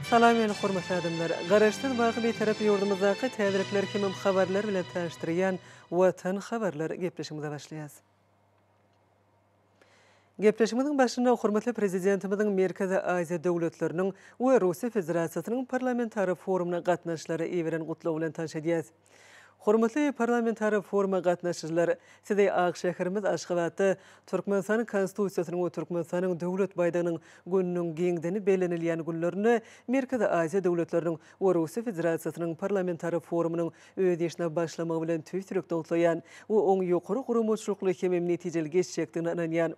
Salam ýene hormatly adamlar. Garaşdan bagy bir tarap ýurdumyzdaky täzelikler kimim habarlar bilen täşdirýän Watan habarlar gepleşigimize başlaýas. Gepleşigimiziň başynda hormatly prezidentimiziň Merkezi Aziýa döwletleriniň we Russiýa Federasiýasynyň parlamentary forumuna gatnaşlary ýeren gutlaw bilen tanış. Hormatly parlamentary foruma gatnaşyjylar, size Agşäherimiz Aşgabatda Türkmenistanyň konstitusiýasynyň we Türkmenistanyň döwlet baýdagynyň gününiň giňdeni belenilýän günlerini Merkezi Aziýa döwletleriniň we Russiýa Federasiýasynyň parlamentary forumunyň öz işine başlamagy bilen tüýsürek dogtlaýan we oň ýokary gurumçylykly hemem netijeli geçjekdigine inanýan.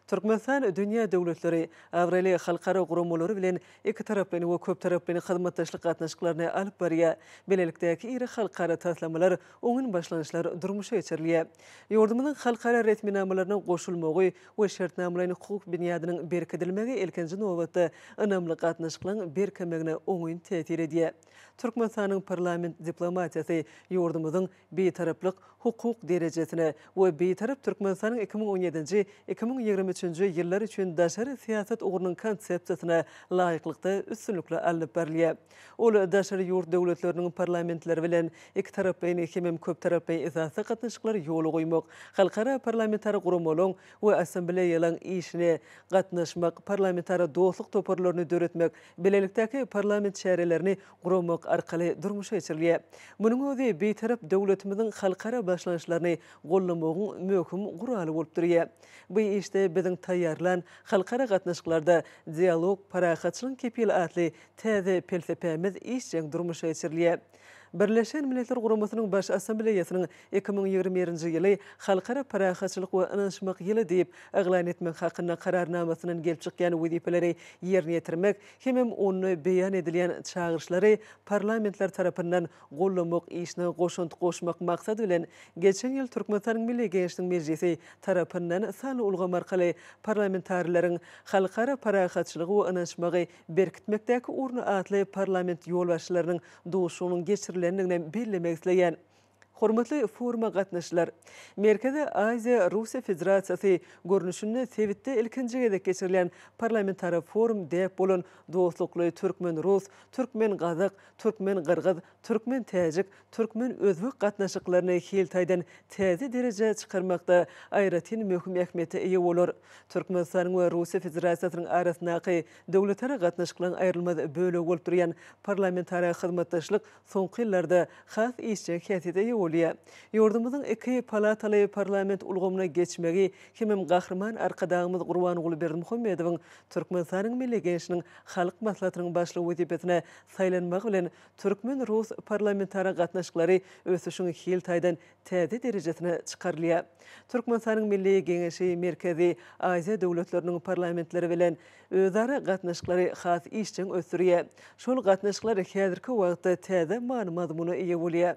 Türkmenistan dünýä döwletleri Awralia halkara gurumlary bilen iki taraply we köp taraply hyzmatdaşlyk gatnaşyklaryny alyp barýar. Belelikdäki iri halkara taslamalar oňun başlanýşlary durmuşa geçirilýär. Ýurdumyzyň halkara resminamalaryna goşulmagy we şertnamalaryň hukuk binýadynyň berkidilmegi elkinji nowatda önämli gatnaşyklaryň berkemegine oňun täsir edýär. Türkmenistanyň parlament diplomatiýasy ýurdumyzyň betaraplyk hukuk derejesine we betarap Türkmenistanyň 2017-nji 2023-nji ýyllar üçin daşary siýasat ugrunun konsepsiýasyna laýyklykda üstünlikle alyp berilýär. Ol daşary ýurt döwletleriniň parlamentleri bilen iki taraply hemem köp taraply esasy gatnaşyklary ýoly goýmak, halkara parlamentary gurumlaryň we assambleýalaryň işine gatnaşmak, parlamentary dostluk toparlaryny döretmek, belelikdäki parlament şäherlerini gurmak arkaly durmuşa geçirilýär. Munyň özi betarap döwletimiziň halkara başlanýşlaryny gollamagyň möhüm guraly bolup durýar. Bu işte biziň taýýarlan halkara gatnaşyklarda dialog, parahatçylyk kepil atly täze felsefemiz işçiň durmuşa geçirilýär. Birleşen Milletler Guramasynyň baş assambleýasynyň 2021-nji ýyly halkara parahatçylyk we ynanşmak ýyly diýip eglan etmek hakyna kararnamasynyň gelip çykýan wezipeleri ýerine ýetirmek hemem ony beýan edilýän çağırşlary parlamentler tarapyndan gollamak işine goşunty goşmak maksady bilen geçen ýyl Türkmenistanyň Milli Geňeşlik Mejlisi tarapyndan sany ulgam arkaly parlamentarlaryň halkara parahatçylygy we ynanşmagy berkitmekdäki urny atly parlament ýolbaşçylarynyň duşunyň geçirilendigine bellemek isleýän. Hormatly foruma gatnaşylar, Merkezi Aziýa Russiýa Federasiýasy görnüşinde Sewitde ilkinji gezek geçirilen parlamentary forum diýip bolan dostlukly Türkmen-Rus, Türkmen-Gazak, Türkmen-Gyrgyz, Türkmen-Täjik, Türkmen-Özbek gatnaşyklaryny hiltaýdan täze derejeye çykarmakda aýratyn möhüm ähmiýete eýe bolar. Türkmenistanyň we Russiýa Federasiýasynyň arasyndaky döwletlara gatnaşyklaryň aýrylmaz bölegi bolup durýan parlamentary hyzmatdaşlyk soňky ýyllarda has işçi häsiýetde ýolýar. Ýurdumyzyň iki palataly parlament ulgamyna geçmegi hemem gahrman arkadagymyz Gurbanyguly Berdimuhammedowyň Türkmenistanyň Milli Geňeşiniň halk maslahatynyň başly wezipetine saýlanmagy bilen Türkmen-Rus parlamentary gatnaşyklary ösüşiň hiltaýdan täze derejesine çykarylýar. Türkmenistanyň Milli Geňeşi Merkezi Aziýa döwletleriniň parlamentleri bilen özara gatnaşyklary has işçiň ösürýär. Şol gatnaşyklar häzirki wagtda täze mazmuny eýe bolýar.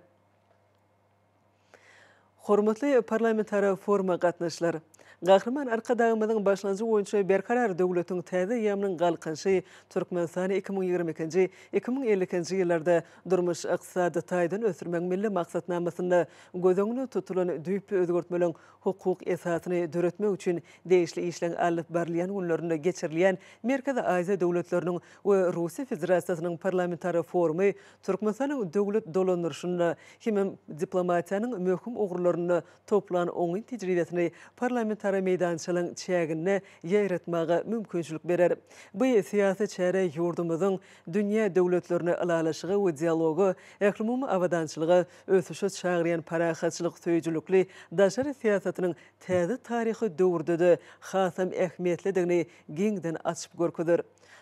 Hormatly parlamentary foruma gatnaşylar, gahrman arkadagymyzyň başlanjy boýunça berkarar döwletiň täze ýamynyň galkynşy Türkmenistany 2022-nji 2050-nji ýyllarda durmuş ykdysady taýdan ösürmek milli maksatnamasynda gözüňde tutulan düýp özgertmeleň hukuk esasyny döretmek üçin değişli işleň alyp berilýän günlerinde geçirilýän Merkezi Aziýa döwletleriniň we Russiýa Federasiýasynyň parlamentary forumy Türkmenistanyň döwlet dolanýarşynda hemem diplomatiýanyň möhüm ogrularyny toplan oňun tejribesini parlamentary meýdançylygyň çägine ýaýratmaga mümkinçilik berer. Bu siýasy çäre ýurdumyzyň dünýä döwletlerine alalaşygy we dialogy, ählimumy awadançylygy, ösüşe çagyrýan parahatçylyk söýjülükli daşary siýasatynyň täze taryhy döwürde hasam ähmiýetlidigini giňden açyp görkezler.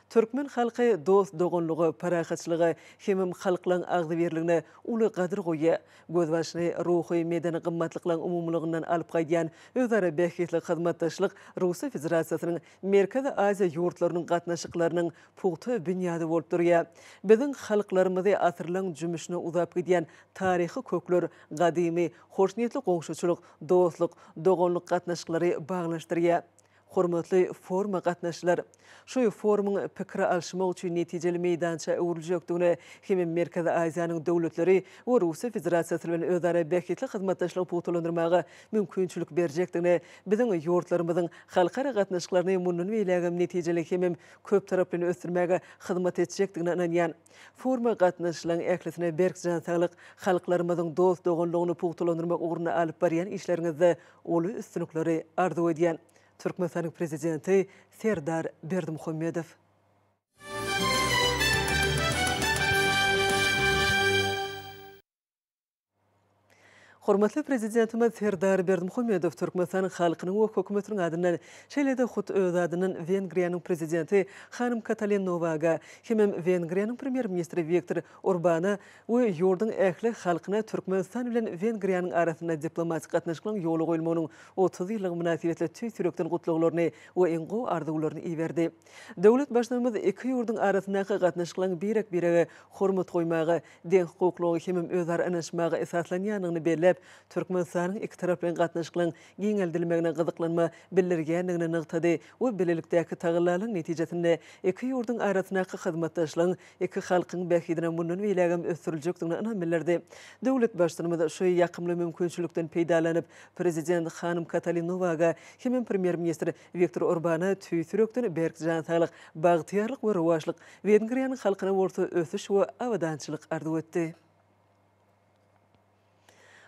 Türkmen halky dost dogonlugy, parahatçylygy hemem halklaryň agzybirligine uly gadyr goýýar. Gözbaşy ruhy medeni gymmatlyklaryň umumlygyndan alyp gaýdan özara bähitli hyzmatdaşlyk Russiýa Federasiýasynyň Merkezi Aziýa ýurtlarynyň gatnaşyklarynyň puhty binýady bolup durýar. Biziň halklarymyzy asyrlaryň jümüşine uzap gidýän taryhy kökler, gadymy, hoşniyetli goňşuçylyk, dostluk, dogonluk gatnaşyklary baglaşdyrýar. Hormatly forma gatnaşylar. Şu forumyň pikir alşymak üçin netijeli meýdança öwrüljekdigine hem Merkezi Aziýanyň döwletleri we Russiýa Federasiýasy bilen özara bäkitli hyzmatdaşlyk putulandyrmaga mümkinçilik berjekdigine biziň ýurtlarymyzyň halkara gatnaşyklaryny munun beýlegem netijeli hem köp taraply ösdürmäge hyzmat etjekdigine inanýan. Forma gatnaşylaryň ählisine berkjan saglyk halklarymyzyň dost doganlygyny putulandyrmak ugruna alyp barýan işleriňizde uly üstünlikleri arzu edýän. Türkmenistanyň prezidenti Serdar Berdimuhammedow. Hormatly prezidentimiz Serdar Berdimuhammedow Türkmenistanyň halkynyň we hökümetiniň adynyň şeýle-de hut öz adynyň Wengriýanyň prezidenti Hanym Katalin Nowaga hem Wengriýanyň premier ministri Viktor Orbana we ýurduň ähli halkyna Türkmenistan bilen Wengriýanyň arasynda diplomatik gatnaşyklaryň ýoly goýulmagynyň 30 ýyllyk münasibetli tüýsürekden gutluglaryny we eňgo arzuwlaryny iýerdi. Döwlet başlanymyz iki ýurduň arasyndaky gatnaşyklaryň birek-birege hormat goýmagy, deň hukuklygy hem özara anaşmagy esaslanýanyny belläp, Türkmenistanyň iki taraply gatnaşyklaryň giňeldilmegine gyzyklanma bildirgendigini nygtady we bilelikdäki tagyllaryň netijesinde iki ýurduň arasyndaky hyzmatdaşlygyň iki halkyň bähidine munun beýlegem ösdüriljekdigine inan bildirdi. Döwlet başlanymyz şu ýakymly mümkinçilikden peýdalanyp prezident Hanym Katalin Nowaga hem premier ministr Viktor Orbana tüýsürekden berkjan saglyk, bagtyarlyk we rowajlyk Wengriýanyň halkyna orta ösüş we awadançylyk arzu etdi.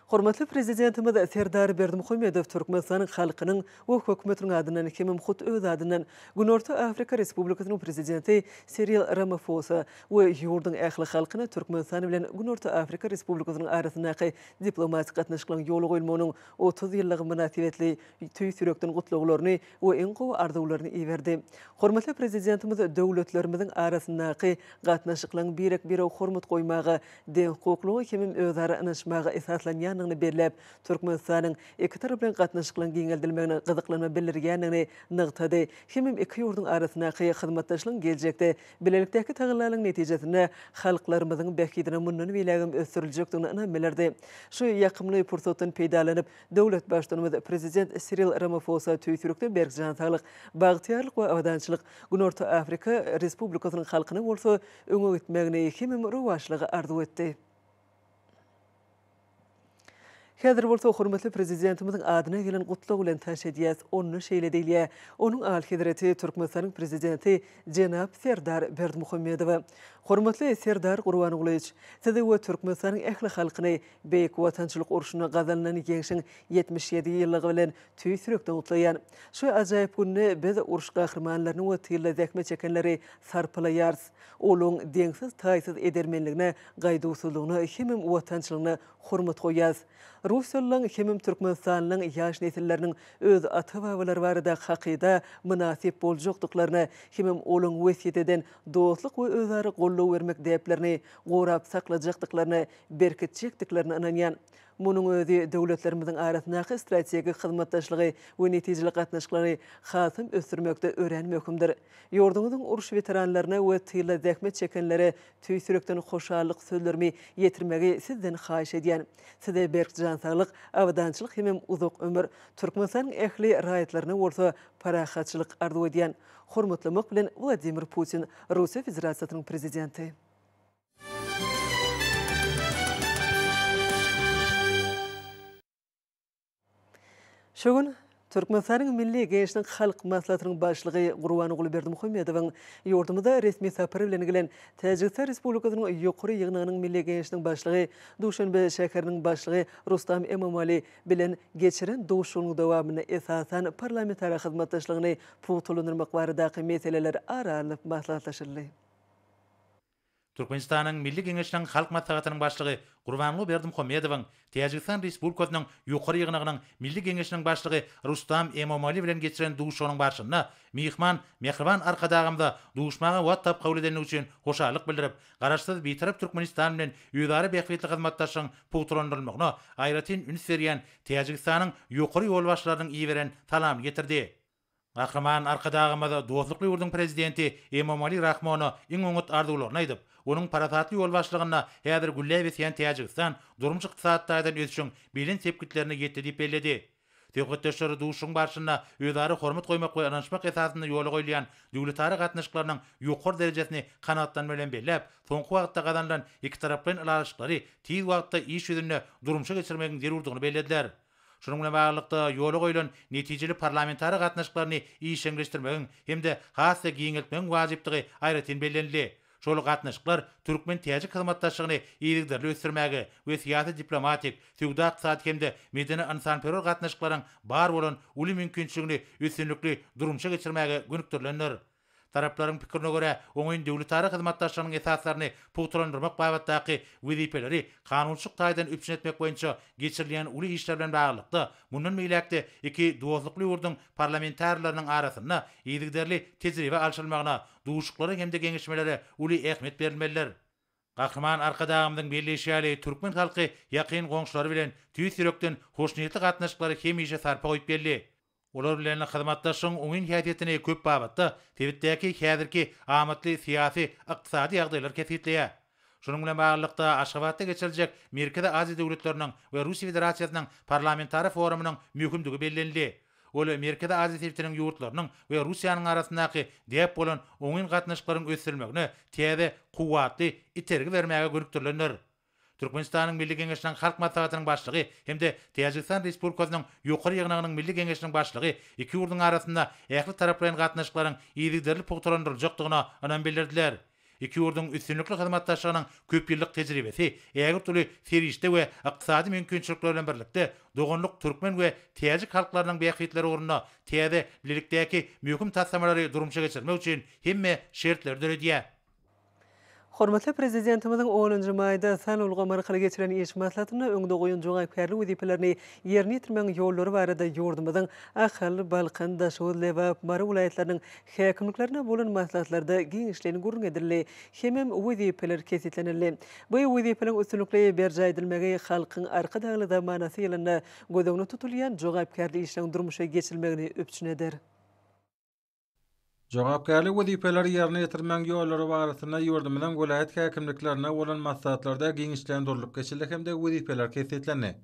Hormatly prezidentimiz Serdar Berdimuhammedow Türkmenistanyň halkynyň we hökümetiniň adynyň hem hut öz adynyň Günorta Afrika Respublikasynyň prezidenti Cyril Ramaphosa we ýurduň ähli halkyna Türkmenistan bilen Günorta Afrika Respublikasynyň arasyndaky diplomatik gatnaşyklaryň ýoly goýulmagynyň 30 ýyllyk münasibetli tüýsürekden gutluglaryny we eňgo arzuwlaryny iýerdi. Hormatly prezidentimiz döwletlerimiziň arasyndaky gatnaşyklaryň birek-bire hormat goýmagy, deň hukuklygy hem özara anaşmagy esaslanýan belläp, Türkmenistanyň iki taraply gatnaşyklaryň giňeldilmegine gyzyklanma bildirgendigini nygtady. Hem iki ýurduň arasyndaky hyzmatdaşlygyň geljekde bilelikdäki tagyllaryň netijesinde halklarymyzyň bähidine munun beýlegem ösdüriljekdigine inan bildirdi. Şu ýakymly pursatdan peýdalanyp, döwlet başlanymyz prezident Cyril Ramaphosa tüýsürekden berkjan saglyk, bagtyarlyk we awadançylyk Günorta Afrika Respublikasynyň halkyny bolsa öňe gitmegini hem rowajlygy arzu etdi. Häzir bolsa hormatly prezidentimiziň adyna gelen gutluk bilen taşydýas onu şeýle diýilýär. Onuň alhydraty Türkmenistanyň prezidenti Jenap Serdar Berdimuhammedow. Hormatly Serdar Gurbanoğluýç, sizi we Türkmenistanyň ähli halkyny beýik watançylyk urşuny gazalanan ýeňşiň 77 ýyllygy bilen tüýsürekden gutlaýan. Şu ajaýyp günni biz urş gahrmanlaryny we tyle zähmet çekenleri sarpylaýarys. Olaň deňsiz taýsyz edermenligine, gaýdusuzlygyna hem watançylygyna hormat goýýas. Russiýalyň hem Türkmenistanyň ýaş nesilleriniň öz ata-babalary barada hakyda münasip boljakdyklaryny hem olaň wesiýet eden dostlyk we özara gollaw bermek däplerini gorap saklajakdyklaryny berkitjekdiklerini inanýan. Munyň özi döwletlerimiziň arasyndaky strategik hyzmatdaşlygy we netijeli gatnaşyklary hasym ösdürmekde öwrenmekimdir. Ýurduňyzyň uruş veteranlaryna we tyle zähmet çekenlere tüýsürekden hoşallyk sözlerimi ýetirmegi sizden haýyş edýän. Size berkjan saglyk, awadançylyk hem uzak ömür Türkmenistanyň ähli raýatlaryna bolsa parahatçylyk arzu edýän. Hormatlamak bilen Vladimir Putin, Russiýa Federasiýasynyň prezidenti. Şogun Türkmenistanyň Milli Geňişliň Halk Maslahatynyň başlygy Gurbanoğlu Berdimuhammedowyň ýurdumyza resmi sapary bilen gelen Täjikistan Respublikasynyň ýokary ýygynynyň Milli Geňişliň başlygy Duşanbe şäheriniň başlygy Rustam Emomali bilen geçiren duşunyň dowamyna esasan parlamentary hyzmatdaşlygyny putulandyrmak baradaky meseleler aralanyp maslahatlaşyldy. Türkmenistanyň Milli Geňişliň Halk Maslahatynyň başlygy Gurbanoğlu Berdimuhammedowyň Täjikistan Respublikasynyň ýokary ýygynyň Milli Geňişliň başlygy Rustam Emomali bilen geçiren duşunyň barşyna mihman mehriban arkadagymda duşmagy WhatsApp kabul edeni üçin hoşallyk bildirip, garaşsyz bitirip Türkmenistan bilen ýögary bähwetli hyzmatdaşyň putulandyrylmagyna aýratyn üns berýän Täjikistanyň ýokary ýol başlarynyň iýeren talam getirdi. Ahraman arkadagymda dostlukly ýurduň prezidenti Emomali Rahmony iň öňüt arzuwlaryny aýdyp, onuň paratatly ýol başlygyna häzir gülle besýän Täjikistan durmuş ykdysadydan ösüşiň bilen sepkitlerini ýetdi diýip belledi. Döwletdeşleri duşuň barşyna özleri hormat goýmak we ananşmak esasynda ýoly goýulýan döwletary gatnaşyklarynyň ýokary derejesini kanatdan bilen belläp, soňky wagtda gazanlan iki tarapdan ýylaşyklary tiz wagtda iş ýüzüne durmuşa geçirmegiň zerurdygyny bellädiler. Şunun bilen baglanykda ýoly goýulan netijeli parlamentary gatnaşyklaryny işleňleşdirmegiň hemde hassa giňeltmegiň wajipligi aýratyn bellenildi. Şol gatnaşyklar türkmen täjik hyzmatdaşlygyny ýygyderli ösdürmäge we syýasy diplomatik, süýda ykdysady hemde medeni ansanperwer gatnaşyklaryň bar bolan uly mümkinçiligini üstünlikli durumça geçirmäge gönükdirlenler. Taraplaryň pikirine görä, oňyň döwletary hyzmatdaşlygynyň esaslaryny pugtlandyrmak babatdaky wezipeleri kanunçylyk taýdan üpçün etmek boýunça geçirilýän uly işler bilen baglykda mundan meýlekde iki dowlukly ýurdun parlamentarlarynyň arasynda ýygyderli tejribe alşylmagyna, duşuklary hemde geňişmelere uly ähmiýet berilmeliler. Gahryman arkadagymyň belleşýäli türkmen halky ýakyn goňşulary bilen tüýs ýürekden hoşnýetli gatnaşyklary hemişe sarpa goýup berdi. Olar bilen hyzmatdaşyň oňyň häsiýetini köp babatda Tebitdäki häzirki amatly syýasy, ykdysady ýagdaýlar kesitleýär. Şunun bilen baglykda Aşgabatda geçirijek Merkezi Aziýa döwletleriniň we Russiýa Federasiýasynyň parlamentary forumynyň möhümdigi bellenildi. Ol Merkezi Aziýa döwletleriniň ýurtlarynyň we Russiýanyň arasyndaky däp bolan oňyň gatnaşyklaryň ösdürmegine täze kuwatly itergi bermäge gönükdirlenler. Türkmenistanyň Milli Geňeşiniň Halk Maslahatynyň başlygy hemde Täjikistan Respublikasynyň ýokary ýygynyň Milli Geňeşiniň başlygy iki ýurdun arasynda ähli taraplaryň gatnaşyklaryň ýygyderli pugtlandyryljakdygyna anan bildirdiler. Iki ýurdun üstünlikli hyzmatdaşlygynyň köp ýyllyk tejribesi, ägir türlü serişde we ykdysady mümkinçilikler bilen birlikde dogonluk türkmen we täjik halklarynyň beýikleri ornuna täze lilikdäki möhüm tassamalary durumça geçirmek üçin hemme şertler döredýär. Hormatly Prezidentimiziň 10-njy maýda san ulgam arkaly geçiren iş maslahatyny öňde goýan jogapkärlik wezipelerini ýerine ýetirmeň ýollary barada ýurdumyzyň Ahal, Balkan, Daşol, Lewap, Mara vilayetleriniň häkimliklerine bolan maslahatlarda giňişlerini gurrun edildi. Hemem wezipeler kesitlenildi. Bu wezipeleň üstünlikli berja edilmegi halkyň arka dagly zamanasy ýylynda gödöňde tutulýan jogapkärlik işiniň durmuşa geçirilmegini öpçün eder. Jogapkärlik wezipeleri ýerine ýetirmeň ýollary barasynda ýurdumyzyň vilayet häkimliklerine bolan maslahatlarda giňişlendirilip geçildi hemde wezipeler kesitlendi.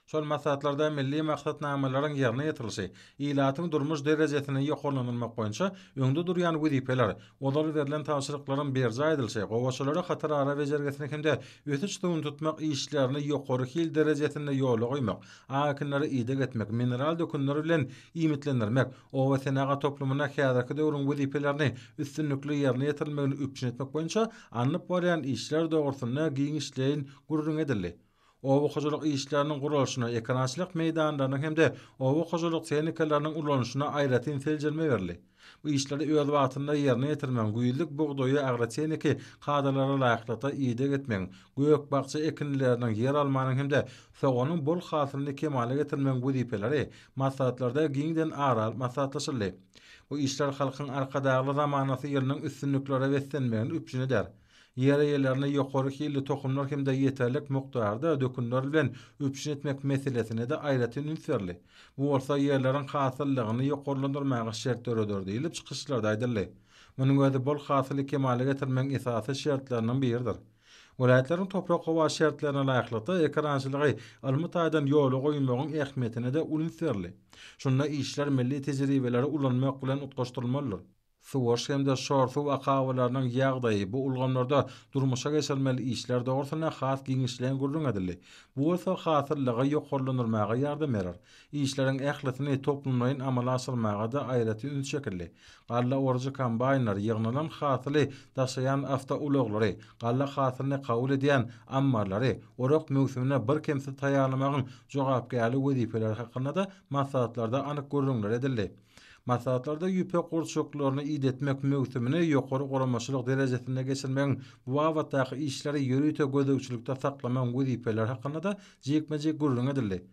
Şol maslahatlarda milli maksatnamalaryň ýerine ýetirilişi, ilatyň durmuş derejesini ýokarlanmak boýunça öňde durýan wezipeler, olara berilen tapşyryklaryň berja edilişi, gowaçylara hatar ara bejergesini hemde ötüç tutmak işlerini ýokary hil derejesinde ýola goýmak, akinleri ýydyk etmek, mineral dökünleri bilen imitlendirmek, owa senaga toplumuna häzirki döwrüň wezipelerini üstünlikli ýerine ýetirilmegini üpçün etmek boýunça anyp barýan işler dogrusynda giňişleýin gurrun edildi. Owa hojalyk işleriniň gurulşyna, ekonomik meýdanlarynyň hemde owa hojalyk tehnikalarynyň ulanşyna aýratyn seljelme berildi. Bu işleri öz wagtynda ýerine ýetirmän, güýlük bugdoýy agroteniki kadalara laýyklykda ýydyk etmän, göýök bagça ekinleriniň ýer almanyň hemde sogonyň bol hasylyny kemale getirmän wezipeleri maslahatlarda giňden aral maslahatlaşyldy. Bu işler halkyň arka dagly zamanasy ýylynyň üstünliklere beslenmegini üpçün eder. Ýere ýerlerine ýokary hilli tohumlar hemde ýeterlik mukdarda dökünler bilen üpçün etmek meselesine de aýratyn ünserli. Bu bolsa ýerleriň hasyllygyny ýokarlandyrmagy şertleri diýilip çykyşlarda aýdyldy. Munyň özü bol hasyly kemale getirmeň esasy şertlerinden biridir. Welaýetlerin toprak howa şertlerine laýyklykda ekrançylygy almy taýdan ýoly goýmagyň ähmiýetine de ünserli. Şunda işler milli tejribeleri ulanmak bilen utgaşdyrylmalydyr. Suwaş hemde şorsuw akawlarynyň ýagdaýy bu ulgamlarda durmuşa geçirilmeli işler dogrusyna has giňişleýän gurrun edildi. Bu bolsa hasyllygy ýokarlandyrmaga ýardam berer. İşleriň ählisini toplumlaryň amala asyrmaga da aýraty ün şekilli. Galla orjy kombaýnlar ýygnalan hasyly daşaýan awtouloglary, galla hasylyny kabul edýän ammarlary, orak mögsümine bir kimse taýýanlamagyň jogapkärlik wezipeleri hakynda da maslahatlarda anyk gurrunlar edildi. Maslahatlarda ýüpe gurçuklaryny ýetmek mögsümini ýokary goramaçylyk derejesine geçirmeň, bu wagtdaky işleri ýürüte gödäwçilikde saklaman wezipeler hakynda da jekmejek gurrun edildi.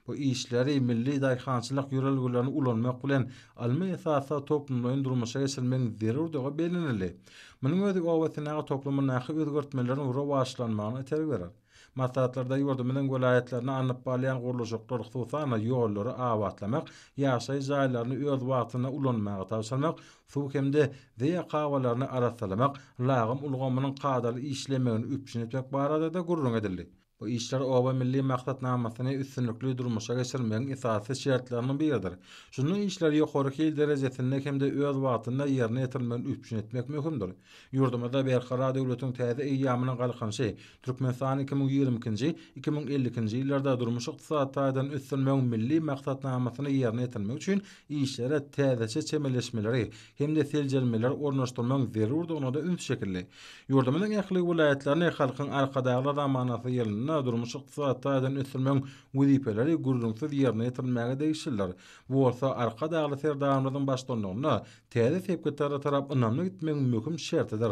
Bu işleri milli daýhançylyk ýörelgilerini ulanmak bilen almy esasy toplumlaryň durmuşa geçirmeň zerurdygy bellenildi. Munyň özü owasyna toplumyna özgertmelerini rowaşlanmagyna terk berer. Maslahatlarda ýurdumynyň welaýetlerine anyp barýan gurulşyklar hususan ýollary awatlamak, ýaşaý jaýlaryny öz wagtyna ulanmagy tawşyrmak, suw hemde diýe kawalaryny aratsalamak, lagym ulgamynyň kadaly işlemegini üpçün etmek barada da gurrun edildi. Bu işler oba milli maksatnamasyny üstünlükli durmuşa geçirmeň esasy şertleriniň biridir. Şunu işler ýokaryky derejesinde hemde öz wagtynda ýerine ýetirmeli üpşün etmek möhümdir. Ýurdumyzda berkara döwletiň täze eýýamynyň galkanşy Türkmenistan 2020-nji 2050-nji ýyllarda durmuş ykdysadydan üstünmeň milli maksatnamasyny ýerine ýetirmek üçin işlere täzeçe çemeleşmeleri hemde seljelmeler ornaşdyrmaň zerurdygyna da üns şekilli. Ýurdumyzyň ähli vilayetlerini halkyň arkadagly zamanasy ýylyna durmuş ykdysadydan üstünmeň wezipleri gurrunsyz ýerine ýetirmäge degişirler. Bu bolsa arkadagly serdarymyzyň başlanmagyna täze sepketler tarap ynanma gitmeň möhüm şertidir.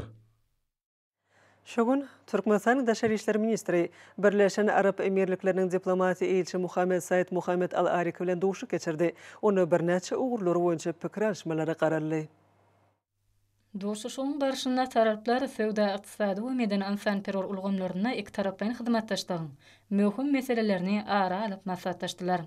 Şogun, Türkmenistan Daşary işleri ministri Birleşen Arap Emirlikläriniň diplomatiýa elçi Muhammed Said Muhammed Al-Arik bilen duşuk geçirdi. Onu bir näçe ugurlary boýunça pikir alşmalary garaldy. Doşuşyň barşynda taraplar söwda, ykdysady we medeni insan-terror ulgamlaryna iki tarapdan hyzmatdaşdygyň möhüm meselelerini ara alyp maslahatdaşdylar.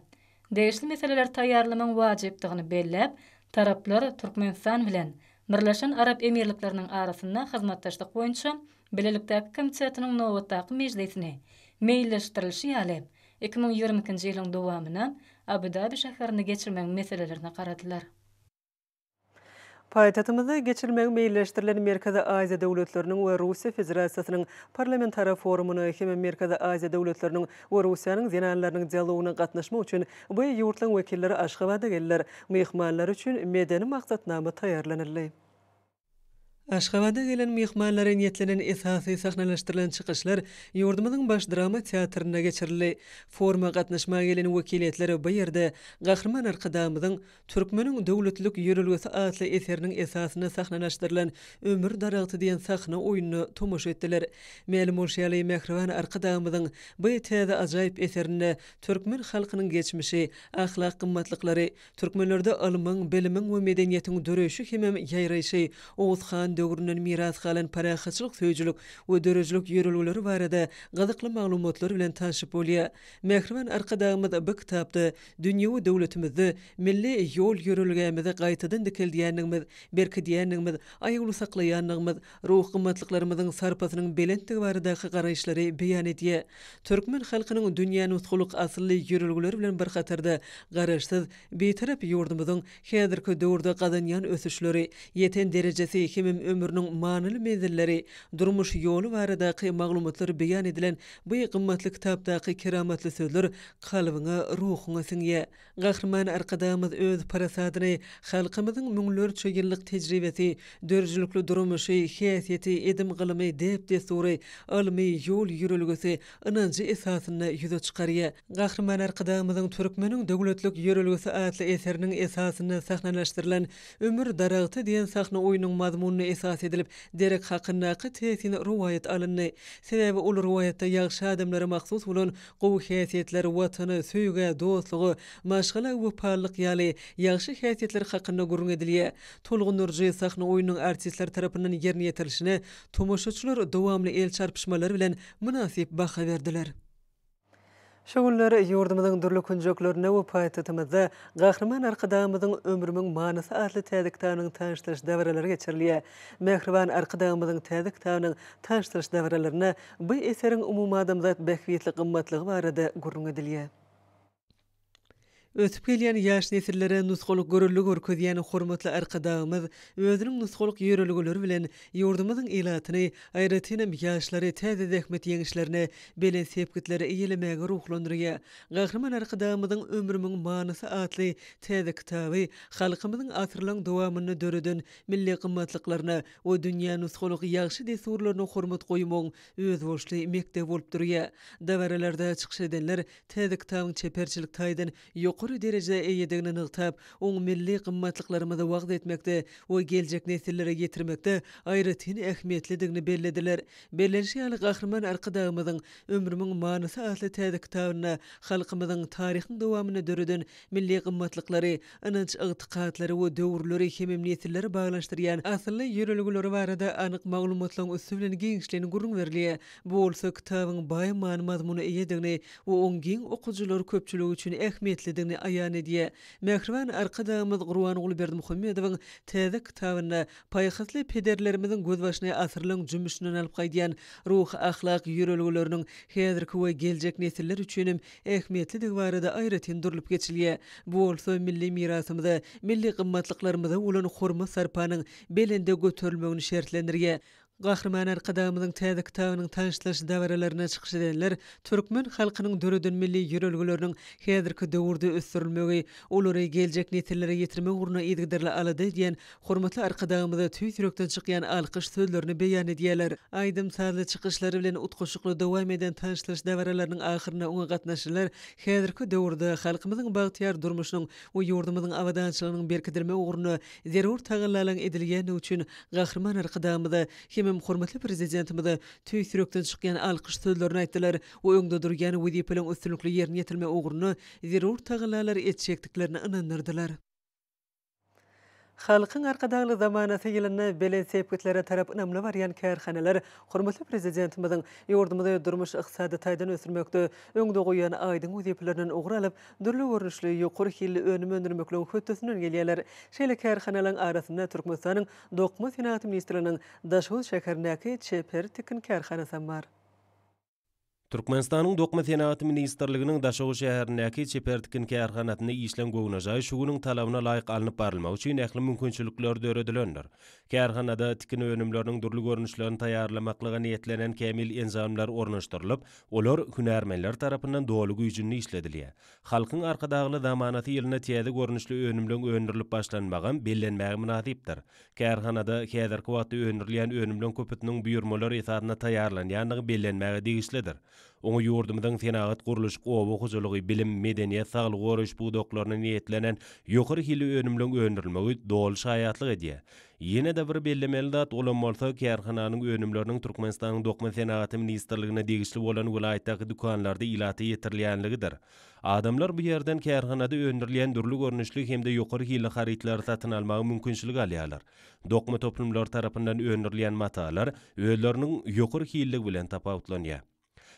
Degişli meseleler taýýarlamaň wajypdygyny belläp, taraplar Türkmenistan bilen Birleşen Arap Emirlikläriniň arasynda hyzmatdaşlyk boýunça Bilelikdäki komitetiň nowatdaky mejlisine meýilleşdirilşi ýaly 2022-nji ýylyň dowamyna Abu Dhabi şäherine geçirmeň meselelerini garadylar. Paýtatymyzda geçirmeň meýilleşdirilen Merkezi Aziýa döwletleriniň we Russiýa Federasiýasynyň parlamentary forumuny hem Merkezi Aziýa döwletleriniň we Russiýanyň zenanlarynyň dialoguna gatnaşmak üçin bu ýurtlaryň wekilleri Aşgabatda geldiler. Mehmanlar üçin medeni maksatnama taýýarlanyldy. Aşgabatda gelen mehmanlara niýetlenen esasy sahnalaşdyrylan çykyşlar ýurdumyzyň baş drama teatryna geçirildi. Foruma gatnaşmaga gelen wekilletler bu ýerde Gahrman Arkadamyzyň Türkmeniň döwletlik ýörelgesi adly eseriniň esasyny sahnalaşdyrylan Ömür daragty diýen sahna oýunyny tomoşa etdiler. Ma'lum bolşaly Mehriban Arkadamyzyň bu täze ajaýyp eserinde türkmen halkynyň geçmişi, ahlak gymmatlyklary, türkmenlerde alymyň, bilimiň we medeniýetiň döreşi hemem ýaýraýşy, Oğuzhan döwründen miras galan parahatçylyk söýjülük we dörejilik ýörelgeleri barada gazykly maglumatlar bilen tanışyp bolýar. Mehriban Arkadamyz bu kitapda dünýä we döwletimizi, milli ýol ýörelgemizi gaýtadan dikildiýänligimiz, berkidiýänligimiz, aýaly saklaýanlygymyz, ruh gymmatlyklarynyň sarpasynyň belentligi baradaky garaýşlary beýan edýär. Türkmen halkynyň dünýäni utgulyk asly ýörelgeleri bilen bir hatarda garaşsyz beýtarap ýurdumyzyň häzirki döwürde gadanýan ösüşleri, ýeten derejesi hemem ömrüniň manyly mezilleri, durmuş ýolu baradaky maglumatlar beýan edilen bu gymmatly kitapdaky keramatly sözler kalbyňa, ruhuňa siňýär. Gahrman Arkadamyz öz parasatyny halkymyzyň müňlerçe ýyllyk tejribesi, dörjülükli durmuşy, häsiýeti, edim gylymy, dep destury, almy ýol ýörelgesi ynanjy esasyny ýüze çykarýar. Gahrman Arkadamyzyň Türkmeniň döwletlik ýörelgesi adly eseriniň esasyny sahnalaşdyrylan Ömür daragty diýen sahna oýunyň mazmunyny esas edilip derek hakyndaky tesini riwayet alyndy. Sebebi ol riwayetde ýagşy adamlara mahsus bolan gowy häsiýetler, watany, söýge, dostlugy, maşgala we parlyk ýaly ýagşy häsiýetler hakynda gurrun edilýär. Tolgun nurjy sahna oýunyň artistler tarapyndan ýerine ýetirilişine tomoşaçylar dowamly el çarpışmalary bilen münasip baha berdiler. Şogunlar ýurdumyzyň durly künjeklerine we paýtatymyzda Gahrman Arkadamyzyň ömrüniň manysy adly täze kitanyň tanışdyryş däwreleri geçirilýär. Mehriban Arkadamyzyň täze kitanyň tanışdyryş däwrelerini bu eseriň umumy adamzat behwetli gymmatlygy barada gurrun edilýär. Ötüp gelýän ýaş nesillere nusgalyk görüllük örkezýän hormatly Arkadamyz özüniň nusgalyk ýörelgeleri bilen ýurdumyzyň elatyny, aýratynam ýaşlary täze zähmet ýeňişlerine belen sepkitleri eýelemäge ruhlandyrýar. Gahrman Arkadamyzyň ömrüniň manysy adly täze kitaby halkymyzyň asyrlaryň dowamyny döreden milli gymmatlyklaryna we dünýä nusgalyk ýagşy desurlaryna hormat goýmagyň öz boşly mekdep bolup durýar. Dawaralerde çykyş edenler täze kitabyň çeperçilik taýdan ýokary derejede eýedigini nygtap, oň milli gymmatlyklarymy wagt etmekde we geljek nesillere getirmekde aýratyn ähmiýetlidigini bellediler. Bellenşi ýaly Gahrman Arkadamyzyň ömrüniň manysy adly täze kitabyna halkymyzyň taryhyň dowamyny döreden milli gymmatlyklary, ynanç ygtykatlary we döwürleri hemem nesilleri baglaşdyrýan asly ýörelgeleri barada anyk maglumatlaryň üstü bilen giňişligini gurrun berilýär. Bu bolsa kitabyň baý mazmuny eýedigini we oň giň okuwçylar köpçüligi üçin ähmiýetlidigini edilýänini aýan edýär. Mähriban arkadaşymyz Gurbanuly Berdimuhammedowyň täze kitabyna paýhasly pederlerimiziň göz başyna asyrlyň jümüşinden alyp gaýdýan ruh, ahlak, ýörelgileriniň häzirki we geljek nesiller üçin ähmiýetli barada aýratyn durulyp geçilýär. Bu bolsa milli mirasymyza, milli gymmatlyklarymiza ulan horma sarpanyň belinde göterilmegini şertlendirýär. Gahrman arkadaşymyzyň täze kitabynyň tanışlaş dawaralaryna çykyş edenler türkmen halkynyň döredin milli ýörelgileriniň häzirki döwürde ösdürilmegi, olary geljek nesillere ýetirmek uruna ýetdirle alady diýen hormatly arkadaşymyza tüýsürekden çykýan alkyş sözlerini beýan edýärler. Aýdym sazly çykyşlary bilen utguşykly dowam eden tanışlaş dawaralarynyň ahyryna oňa gatnaşylar häzirki döwürde halkymyzyň bagtyar durmuşynyň we ýurdumyzyň awadançylygynyň berkidirmek uruna zerur taýinlanan edilýäni üçin gahrman arkadaşymyza hormatly prezidentimiz tüýsürekden çykýan alkyş sözlerini aýtdylar. O öňde durýan wezipeleň üstünlikli ýerine ýetirme ugruna zerur taýinlalar etjekdiklerini ynandyrdylar. Halkyň arkadaşly zamanasy ýylyna belen sepketlere tarap ynamly barýan kärhanalar hormatly prezidentimiziň ýurdumyzda durmuş ykdysady taýdan ösürmekde öňde goýan aýdyň wezipelerinden ugry alyp dürli görnüşli ýokary hilli önüme öndürmekle hötdesinden gelýärler. Şeýle kärhanalaryň arasynda Türkmenistanyň dokma senaty ministriniň Daşol şäherindäki Çeper Tikin kärhanasy bar. Türkmenistanyň Dokma Senaty Ministerliginiň Daşow şäherindäki Çepertikin kärhanasyny işlen gowunajagy şugynyň talabyna laýyk alınıp barylmak üçin ähli mümkinçilikler döredilendir. Kärhanada tikin önümleriniň durly görnüşlerini taýýarlamaklyga niýetlenen kämil enzamlar ornaşdyrylyp, olar hünärmenler tarapyndan doly güýjünli işledilýär. Halkyň arkadaşly zamanasy ýylyna täze görnüşli önümleň öndürilip başlanmagan bellenmäge münasipdir. Kärhanada häzirki wagtda öndürilýän önümleň köpütiniň buyurmalary esasyna taýýarlanýanlygy bellenmäge degişlidir. Oňa ýurdumyzyň senagat guruluş gowy huzurlygy, bilim, medeniýet, saglyk goruş budaklaryna niýetlenen ýokary hilli önümleň öndürilmegi doly şaýatlyk edýär. Ýene-de bir bellemeli dat bolan bolsa kärhananyň önümleriniň Türkmenistanyň Dokma Senaty Ministerligine degişli bolan vilayatdaky dukanlarda ilaty ýetirilýänligidir. Adamlar bu ýerden kärhanada öndürilýän durly görnüşli hemde ýokary hilli harytlary satyn almagy mümkinçilik alýarlar. Dokma toplumlar tarapyndan öndürilýän matalar özleriniň ýokary hilligi bilen tapawutlanýar.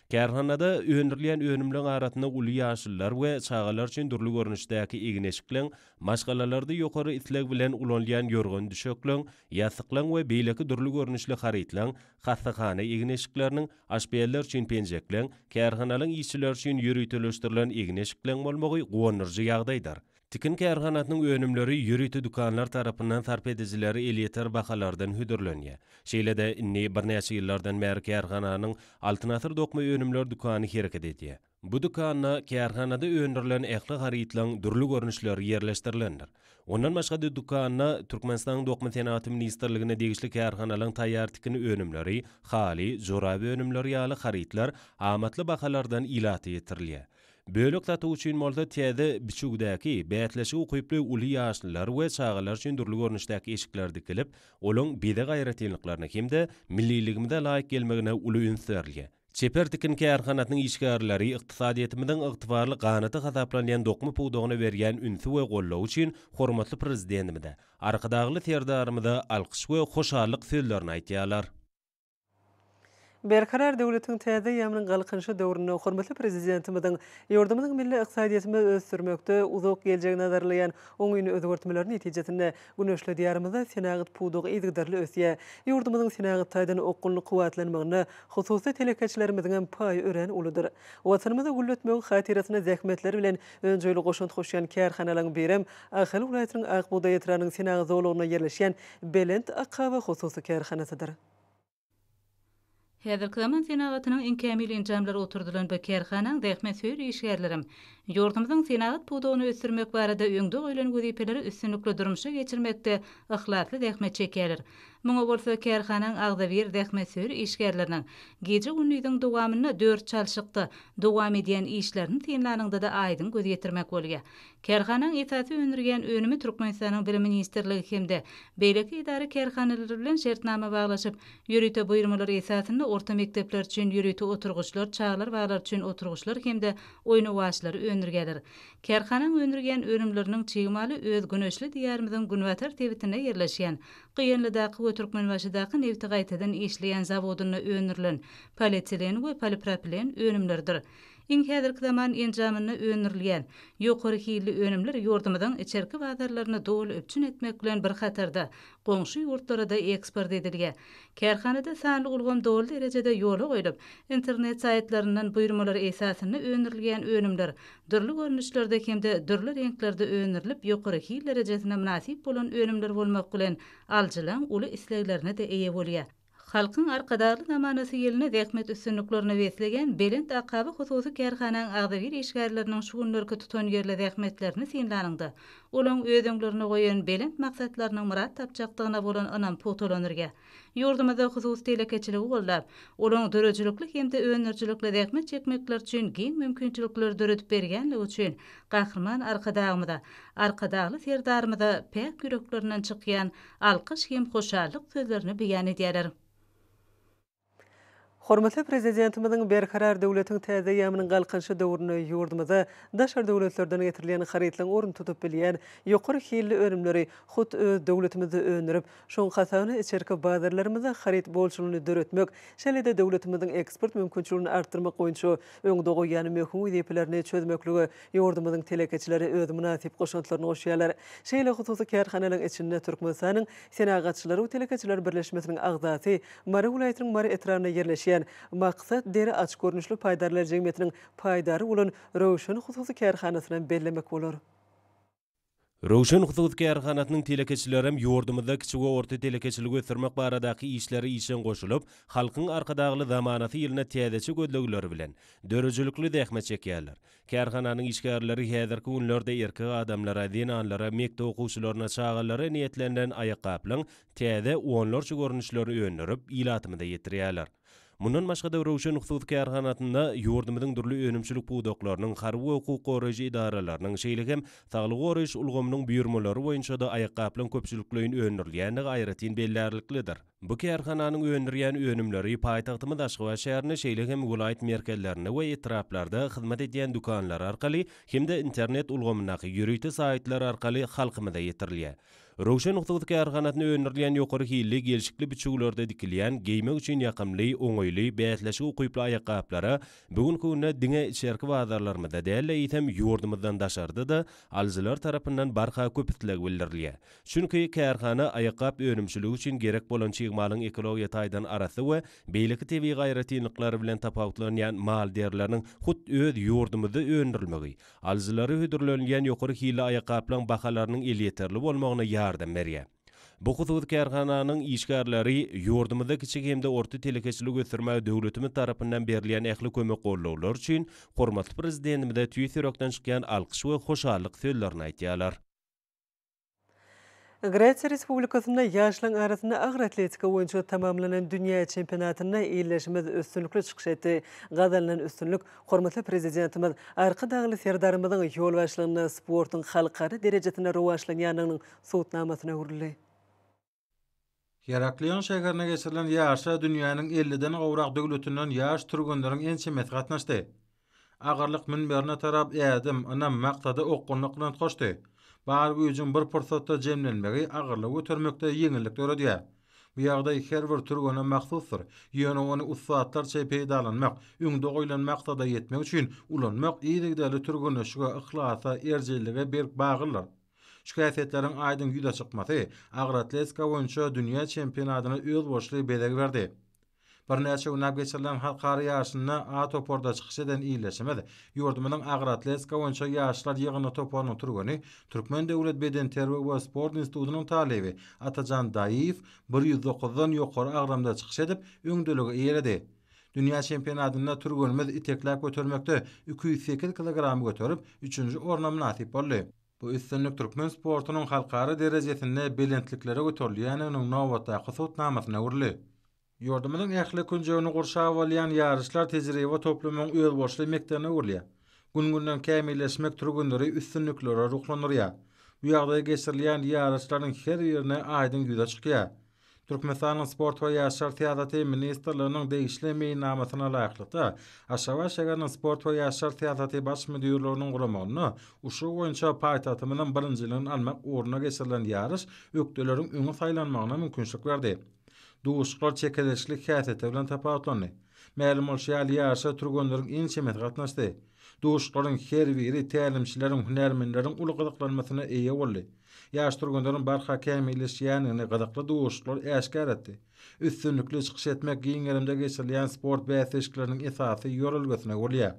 Kärhanada öndürilýän önümleň arasynda uly ýaşyllar we çagalar üçin durly görnüşdäki egneşikleň, maşgalalarda ýokary isleg bilen ulanýan ýorgan düşekleň, ýasykleň we beýleki durly görnüşli harytlaň, hassahana egneşikleriniň, aşbeýler üçin penjekleň, kärhanalaryň işçiler üçin ýürütülüşdirilen egneşikleň bolmagy gowunurjy ýagdaýdyr. Tikin kärhanasynyň önümleri ýürütü dukanlar tarapyndan sarp edijileri elýeter bahalardan hüdürlenýär. Şeýle-de inni bir näçe ýyllardan bäri kärhananyň altyn asr dokma önümler dukany hereket edýär. Bu dukanna kärhanada öndürilen ähli harytlaň durly görnüşleri ýerleşdirilendir. Ondan başga dukanna Türkmenistanyň Dokma Senaty Ministerligine degişli kärhanalaryň taýýar tikin önümleri, hali, joraby önümleri ýaly harytlar amatly bahalardan ilaty ýetirilýär. Bölük zаты üçin molda täze biçugdäki bätleşi ukyply uly ýaşlylar we çagalar üçin durly görnüşdäki eşikler dikilip, olaň bede gaýratynlyklaryna hemde milliligimizde laýyk gelmegine uly ünsärligi. Çepertikin kärhanasynyň işgärleri ykdysadiyetimiziň ygtybarly ganaty hasaplanýan dokma puwdagyna berýän ünsü we gollaw üçin hormatly prezidentimize, arkadaşly serdarymyza alkyş we hoşallyk sözlerini aýtýarlar. Berkarar döwletiň täze ýamynyň galkynşy döwründe hormatly prezidentimiziň ýurdumyzyň milli ykdysadyýatyny ösdürmekde uzak geljek nazarlaýan oňyny özgertmeler netijesinde güneşli diýarymyzda senagat puwdagy izgderli ösýär. Ýurdumyzyň senagat taýdan okunly kuwatlanmagyna hususy telekäçilerimiziň paýy ören uludyr. Watanymyzy gulletmegi hatirasyna zähmetleri bilen öňjeli goşunt hoşýan kärhanalaryň birem Ahal welaýatynyň Akbuda ýetiranyň senagat zowlugyna ýerleşýän Belent Akaba hususy kärhanasydyr. Häzirki zaman senagatynyň iň kämil enjamlary oturdulan bu kärhanaň zähmet söýür işgärlerim. Ýurdumyzyň senagat puwdagyny ösdürmek barada öňde goýulan wezipeleri üstünlikli durmuşa geçirmekde ihlasly zähmet çekerler. Muňa bolsa kärhanaň agdabir zähmet söýür işgärleriniň gece gündüziň dowamyna 4 çalşykda dowam edýän işlerini tiýinlanyňda da aýdyn göz ýetirmek bolýar. Kärhanaň esasy öndürgen önümi Türkmenistanyň Bilim Ministerligi hemde beýleki idara kärhanalary bilen şertnama baglaşyp, ýürüte buyurmalary esasynda orta mekdepler üçin ýürüte oturguçlar, çağlar baglar üçin oturguçlar hemde oýna waşlary öndürgeler. Kärhanaň öndürgen önümleriniň çygmaly öz güneşli diýarymyzyň Günwatar tebitine ýerleşýän, Gynlydaky we Türkmenbaşydaky nefti gaýtadan işleýän zawodyna öndürilen polietilen we polipropilen önümlerdir. Iň häzirki zaman enjamyny öňürilýän ýokary hili önümler ýurdumyň içerki bazarlaryna dolu öpçün etmek bilen bir hatarda goňşy ýurtlara da eksport edilýär. Kärhanada sanly ulgam dolu derejede ýola goýulyp, internet saytlaryndan buýrmalary esasyny öňürilýän önümler dürli görnüşlerde hemde dürli renklerde öňürilip ýokary hil derejesine münasip bolan önümler bolmak bilen aljylaň uly isleglerine de eýe bolýar. Halkyň arkadaşly zamanasy ýeline zähmet üstünliklerini weslegen Belent Akaby hususy kärhanaň agdawir işgärleriniň şu günlerki tutan ýerle zähmetlerini sinlanyndy. Olaň özüňlerini goýan Belent maksatlarynyň murat tapjakdygyna bolan anam fotolanyrga. Ýurdumyzda hususy telekeçiligi gollap, olaň dörejilikli hemde öňürjilikle zähmet çekmekler üçin giň mümkinçilikler döretip bergenligi üçin gahrman arkadagly serdarymyza pek ýüreklerinden çykýan alkyş hem hoşallyk sözlerini beýan edýärler. Hormatly prezidentimizin berkarar döwletiň täze ýamynyň galkynşy döwrüne ýurdumyza daşar döwletlerden getirilýän harytlaryň orun tutup bilýän ýokary hilli önümleri hut öz döwletimizi öňürip, şoň hasagyny içerki bazarlarymyza haryt bolşulygyny döretmek, şeýle-de döwletimiziň eksport mümkinçiligini artdyrmak goýunça öňde goýan möhüm ýepelerni çözmekligi ýurdumyzyň telekeçileri öz münasip goşuntylaryny goşýarlar. Şeýle hususy kärhanalaryň içinde Türkmenistanyň senagatçylary we telekeçiler birleşmesiniň agzasy Mary welaýatynyň Mary etrawyna ýerleşýän maksat deri açyk görnüşli paýdarlar jemgyýetiniň paýdary bolan Rowşan hususy kärhanasyny bellemek bolar. Rowşan hususy kärhanasynyň telekeçileri ýurdumyzda kiçik we orta telekeçiligi ösürmek baradaky işleri işen goşulyp, halkyň arkadagly zamanasy ýylyna täzeçe gödlegleri bilen dörejilikli zähmet çekýärler. Kärhananyň işgärleri häzirki günlerde erkek adamlara, dinanlara, mekde okuwçylaryna çağalara niýetlenen aýakaplyň täze onlarça görnüşlerini öňürip, ilatymyda ýetirýärler. Mundan başga da Rowşan hususy kärhanatynda ýurdumyzyň durly önümçilik buwdaklarynyň harby hukuk goraýjy idaralarynyň şeýlegem saglyk goraýyş ulgamynyň buyurmalary boýunça da aýakaplyň köpçülikleýin öňürilýäni gaýratyn belläriliklidir. Bu kärhananyň öňürýän önümleri paýtagtymyz Aşgabat şäherine şeýlegem vilayet merkezlerine we etraplarda hyzmat edýän dukanlar arkaly hemde internet ulgamynaky ýürüýte saytlar arkaly halkymyza ýetirilýär. Rowşan hususy kärhanatyny öňürilýän ýokary hilli gelişikli biçiklerde dikilýän geýmek üçin ýakymly, oňoýly, bätleşik ukuyply aýakaplara bugünkü günde diňe içerki bazarlarymyzda däl ýetem ýurdumyzdan daşardy da aljylar tarapyndan barha köpütlegi bildirilýär. Çünki kärhana aýakap önümçiligi üçin gerek bolan çygmalyň ekologiýa taýdan arasy we beýleki tebii gaýratynlyklary bilen tapawutlanýan mal derleriniň hut öz ýurdumyzda öňürilmegi, aljylary hödürlenýän ýokary hilli aýakaplaryň bahalarynyň elýeterli bolmagyna ýardam berýär. Bu hususy kärhananyň işgärleri ýurdumyzda kiçik hemde orta telekeçilik ösürmäge döwletimiz tarapyndan berilýän ähli kömek gollawlar üçin hormatly prezidentimize tüýsürekden çykýan alkyş we hoşallyk sözlerini aýtýarlar. Gretsiya Respublikasynda ýaşlaryň arasynda agyr atletika boýunça tamamlanan dünýä çempionatyna ýerleşmez üstünlikli çykyş etdi. Gazalynan üstünlük hormatly prezidentimiz arkadagly serdarymyzyň ýol başlygyna sportyň halkara derejesine rowaşlanýanynyň sowtnamasyna urildi. Heraklion şäherine geçirilen ýaşa dünýäniň 50-den gowrak döwletinden ýaş türgenleriň ençemet gatnaşdy. Agarlyk minberine tarap ädim, anam maktada okgunlykdan koşdy. Bar güýjüň bir pursatda jemlenmegi agyrlyk ötermekde ýeňillik töredýär. Bu ýagdaý her bir türgene mahsusdur. Ýöne ony usatlarça peýdalanmak, öňde goýulan maksada ýetmek üçin ulanmak ýa-da türgene şuga ihlasa, erjillige berk bagyrlar. Şu häsiýetleriň aýdyň ýüze çykmasy agyr atletika boýunça dünýä çempionatyna öz boşly bedeg berdi. Bir näçe gün geçirilen halkara ýaşyna A toporda çykyş eden iýleşmedi. Ýurdumynyň agyr atletika boýunça ýaşlar ýygyny toporunyň turgany Türkmen Döwlet Beden Terbiýe we Sport Institutynyň talebi Atajan Daýyw 109-dan ýokary agramda çykyş edip öňdeligi eýledi. Dünýä çempionatynda turgenimiz iteklap götürmekde 208 kilogram götürüp 3-nji orna münasip boldy. Bu üstünlük Türkmen sportunyň halkara derejesinde belentliklere götürilýäniň nowatdaky sowtnamasyna urildi. Ýurdumynyň ähli künjegini gurşap bolýan ýarışlar tejribe toplumyň öz boşly mekdebine urilýar. Gün-günden kämilleşmek türgenleri üstünliklere ruhlanyrýar. Bu ýagdaýda geçirilýän ýarışlaryň her ýerine aýdyn ýüze çykýar. Türkmenistanyň sport we ýaşlar teatraty ministrliginiň degişli meýnamasyna laýyklykda Aşgabat şäheriniň sport we ýaşlar teatraty baş müdürliginiň guramagyny uşu boýunça paýtatymynyň birinjiligini almak uğruna geçirilen ýarış ökdeleriň öňe saýlanmagyna mümkinçilik berdi. Duşlar çekedeşlik häsiýeti bilen tapawutlandy. Mälum bolşy ýaşa turganlaryň en çemet gatnaşdy. Duşlaryň her biri tälimçileriň, hünärmenleriň ulugydyklanmasyna eýe boldy. Ýaş turganlaryň barha kämilleşýänini gadakly duşlar äşkär etdi. Üstünlükli çykyş etmek giňerimde geçirilýän sport bäsleşikleriniň esasy ýörelgesine bolýar.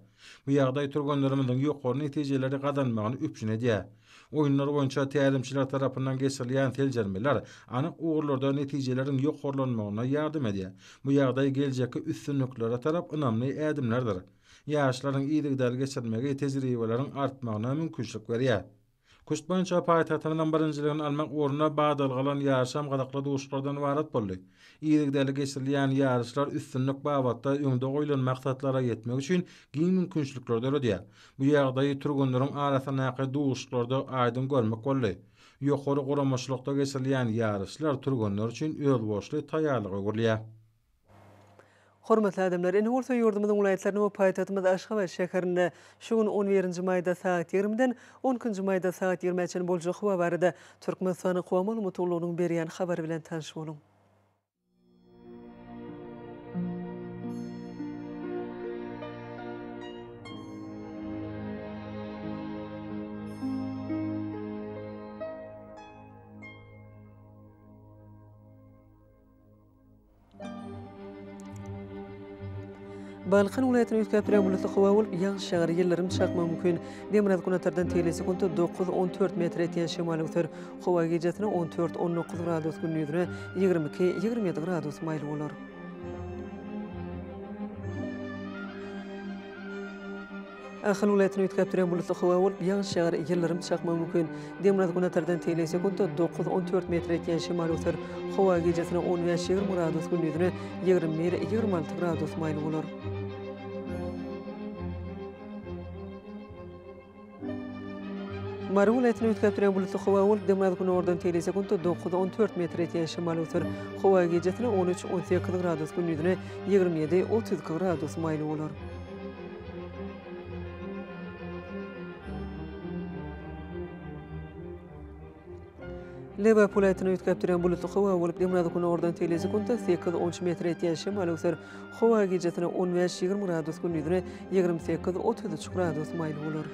Bu ýagdaý turganlarymyzyň ýokary netijeleri gazanmagyny üpjün edýär. Oýunlar boýunça tälimçiler tarapyndan geçirilýän teljermeler anyk uğurlarda netijeleriň ýokarlanmagyna ýardym edýär. Bu ýagdaý geljekki üstünliklere tarap ynamly ädimlerdir. Ýaşlaryň ýygydaly geçirmegi tejribeleriň artmagyna mümkinçilik berýär. Kuşt boýunça paýtagtynyň birinjiligini almak uğruna bagdalgalan ýaşam gadakly duşlardan ibaret boldy. Ýygydaly geçirilýän ýarışlar üstünlük babatda öňde goýulan maksatlara ýetmek üçin giň mümkinçilikler döredýär. Bu ýagdaý turgunlaryň arasyna duşlarda aýdym görmek boldy. Ýokary goramaçlykda geçirilýän ýarışlar turgunlar üçin öz boşly taýýarlygy görülýär. Hormatly adamlar, ene bolsa ýurdumyzyň welaýatlaryny we paýtatymyz Aşgabat şäherinde şugun 11-nji maýda saat 20-den 10-njy maýda saat 20-çe boljak howa barada Türkmenistanyň howa malumatulygynyň berýän habary bilen tanış boluň. Balkan welaýatyny ýetkäpdirýän bulatly howa bolup, ýaňy şäher ýerlerim çakma mümkin. Demirad gunatardan telesekundy 9-14 metr etýän şemaly öter. Howa gecesine 14-19 gradus gündüzüne 22-27 gradus maýly bolar. Ahal welaýatyny ýetkäpdirýän bulatly howa bolup, ýaňy şäher ýerlerim çakma mümkin. Demirad gunatardan telesekundy 9-14 metr etýän şemaly öter. Howa gecesine 15-20 gradus gündüzüne 21-26 gradus maýly bolar. Mary welaýatyny ýetkäpdirýän bulatly howa bolup, Demirad gunordan telesekundy 9-14 metr etýän şemaly öter. Howa gecesine 13-18 gradus gündüzüne 27-32 gradus maýly bolar. Leba welaýatyny ýetkäpdirýän bulatly howa bolup, Demirad gunordan telesekundy 8-13 metr etýän şemaly öter. Howa gecesine 15-20 gradus gündüzüne 28-33 gradus maýly bolar.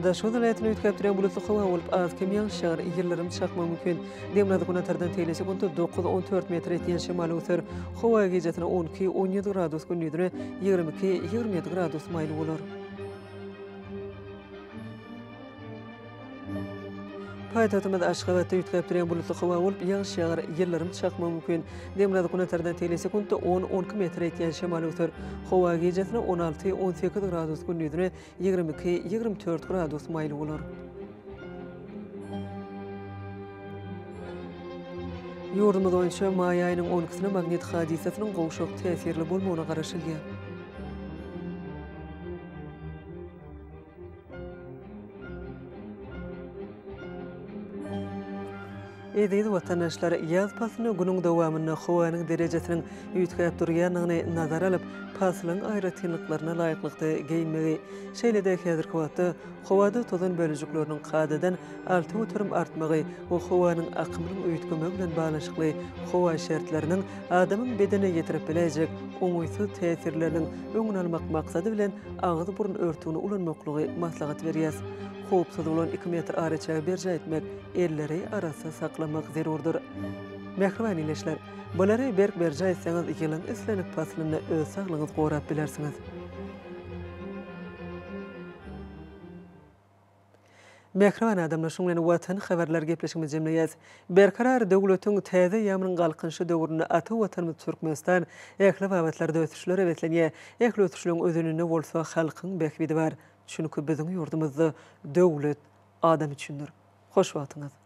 Daşo welaýatyny ýetkäpdirýän bulatly howa bolup, azkem ýaňy şäher ýerlerim çakma mümkin. Demirad gunatardan telesekundy 9-14 metr etýän şemaly öter. Howa gecesine 12-17 gradus gündüzüne 22-27 gradus maýly bolar. Paýtatymyz Aşgabatda ýetkäpdirýän bulatly howa bolup, ýaňy şäher ýerlerim çakma mümkin. Demirad gunatardan telesekundy 10-12 metr etýän şemaly öter. Howa gecesine 16-18 gradus gündüzüne 22-24 gradus maýly bolar. Ýurdumyz boýunça maý aýynyň 10-sine magnit hadisasynyň gowşak täsirli bolmagyna garaşylýar. Eýdi watandaşlar, ýaz pasyny günüň dowamyna howanyň derejesiniň ýetkäpdirýäniňi nazar alyp, pasylyň aýratynlyklaryna laýyklykda giyinmegi, şeýle-de häzirki wagtda howada tozan bölejikleriniň kadadan 6 oturum artmagy we howanyň akymynyň öýtgemi bilen baglanşykly howa şertleriniň adamyň bedene ýetirip biläjek oňuýsuz täsirleriniň öňüni almak maksady bilen agyz burun örtügini ulanmaklygy maslahat berýär. Hopsuz bolan 2 metr araça berje etmek, elleri arasy saklamak zerurdur. Mehriban ileşler, bolary berk berje etseňiz ýylyň islenik paslyny öz saglygyňyz gorap bilersiňiz. Mehriban adamlar şuňlan watan habarlar gepleşigimiz jemleýäs. Berkarar döwletiň täze ýamryň galkynşy döwrüne aty watanymyz Türkmenistan ähli babatlarda ötüşler ewetlenýär. Ähli ötüşleriň özününe bolsa halkyň bekbidi bar. Çünkü bizim yurdumuzda döwlet adam üçindir. Hoş wagtyňyz.